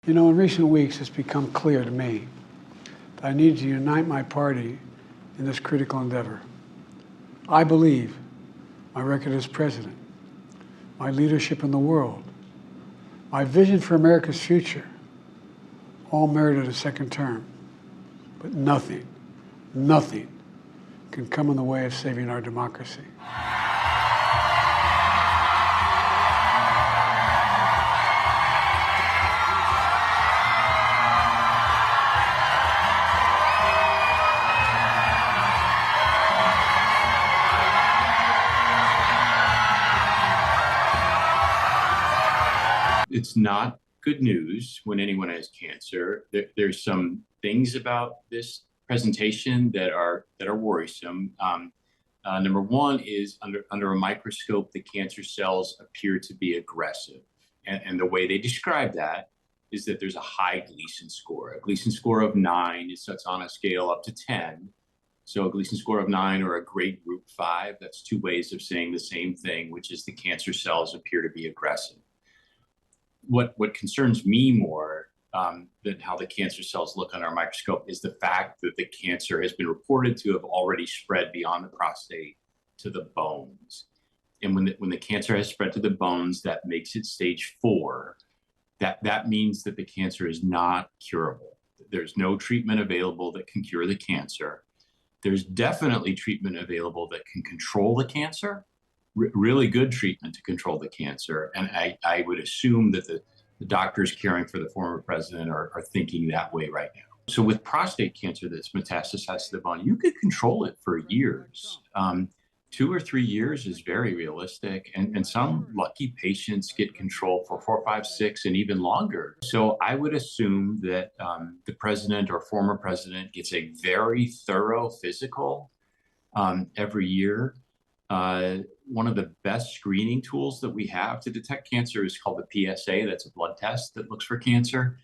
You know, in recent weeks, it's become clear to me that I need to unite my party in this critical endeavor. I believe my record as president, my leadership in the world, my vision for America's future, all merited a second term. But nothing can come in the way of saving our democracy. It's not good news when anyone has cancer. There's some things about this presentation that are worrisome. Number one is under a microscope, the cancer cells appear to be aggressive. And the way they describe that is that there's a high Gleason score. A Gleason score of 9 is that's on a scale up to 10. So a Gleason score of 9 or a grade group 5, that's two ways of saying the same thing, which is the cancer cells appear to be aggressive. What concerns me more than how the cancer cells look on our microscope is the fact that the cancer has been reported to have already spread beyond the prostate to the bones. And when the cancer has spread to the bones, that makes it stage 4. That means that the cancer is not curable. There's no treatment available that can cure the cancer. There's definitely treatment available that can control the cancer. Really good treatment to control the cancer. And I would assume that the doctors caring for the former president are thinking that way right now. So with prostate cancer that's metastasized to the bone, you could control it for years. 2 or 3 years is very realistic. And some lucky patients get control for 4, 5, 6, and even longer. So I would assume that the president or former president gets a very thorough physical every year. One of the best screening tools that we have to detect cancer is called the PSA. That's a blood test that looks for cancer.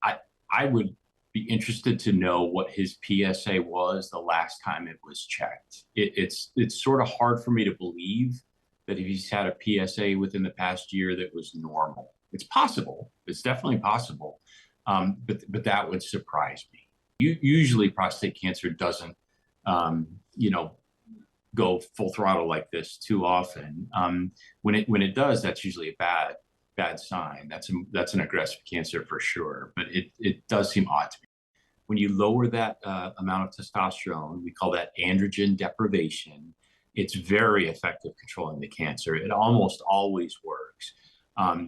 I would be interested to know what his PSA was the last time it was checked. It's sort of hard for me to believe that if he's had a PSA within the past year that was normal. It's possible. It's definitely possible. But that would surprise me. Usually prostate cancer doesn't, go full throttle like this too often. When it does, that's usually a bad sign. That's an aggressive cancer for sure. But it does seem odd to me. When you lower that amount of testosterone, we call that androgen deprivation. It's very effective controlling the cancer. It almost always works.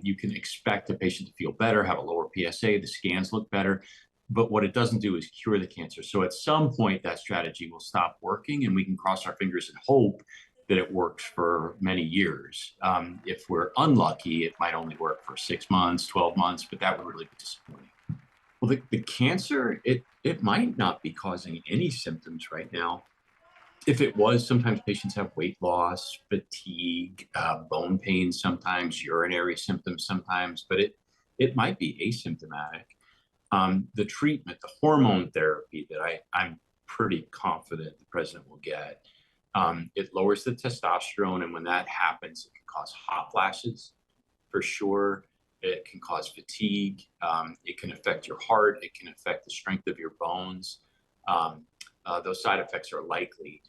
You can expect the patient to feel better, have a lower PSA, the scans look better. But what it doesn't do is cure the cancer. So at some point, that strategy will stop working, and we can cross our fingers and hope that it works for many years. If we're unlucky, it might only work for 6 months, 12 months, but that would really be disappointing. Well, the cancer, it might not be causing any symptoms right now. If it was, sometimes patients have weight loss, fatigue, bone pain sometimes, urinary symptoms sometimes, but it might be asymptomatic. The treatment, the hormone therapy that I'm pretty confident the president will get, it lowers the testosterone. And when that happens, it can cause hot flashes for sure. It can cause fatigue. It can affect your heart. It can affect the strength of your bones. Those side effects are likely.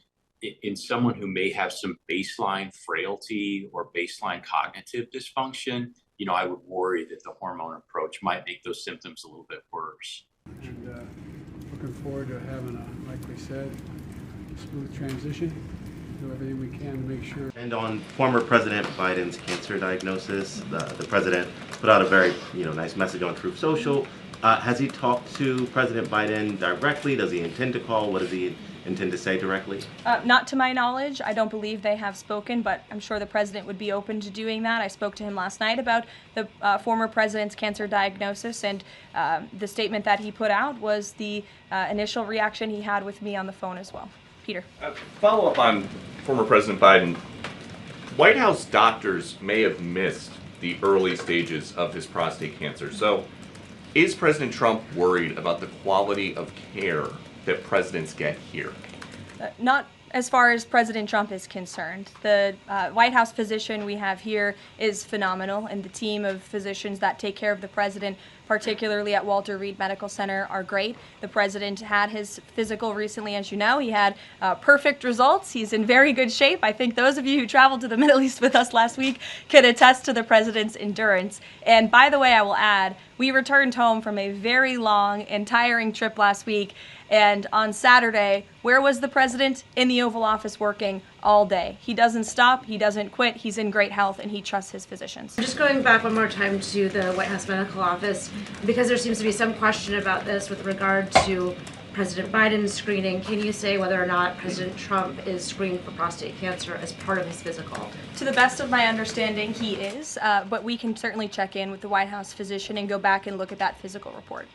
In someone who may have some baseline frailty or baseline cognitive dysfunction, I would worry that the hormone approach might make those symptoms a little bit worse. And looking forward to having like we said, smooth transition. Do everything we can to make sure. And on former President Biden's cancer diagnosis, the president put out a very nice message on Truth Social. Has he talked to President Biden directly? Does he intend to call? What does he intend to say directly? Not to my knowledge. I don't believe they have spoken, but I'm sure the president would be open to doing that. I spoke to him last night about the former president's cancer diagnosis, and the statement that he put out was the initial reaction he had with me on the phone as well. Peter. Follow up on former President Biden. White House doctors may have missed the early stages of his prostate cancer. So is President Trump worried about the quality of care that presidents get here? Not as far as President Trump is concerned. The White House physician we have here is phenomenal, and the team of physicians that take care of the president particularly at Walter Reed Medical Center, are great. The president had his physical recently, as you know. He had perfect results. He's in very good shape. I think those of you who traveled to the Middle East with us last week can attest to the president's endurance. And by the way, I will add, we returned home from a very long and tiring trip last week. And on Saturday, where was the president? In the Oval Office working all day. He doesn't stop, he doesn't quit, he's in great health, and he trusts his physicians. Just going back one more time to the White House Medical Office, because there seems to be some question about this with regard to President Biden's screening, can you say whether or not President Trump is screened for prostate cancer as part of his physical? To the best of my understanding, he is, but we can certainly check in with the White House physician and go back and look at that physical report.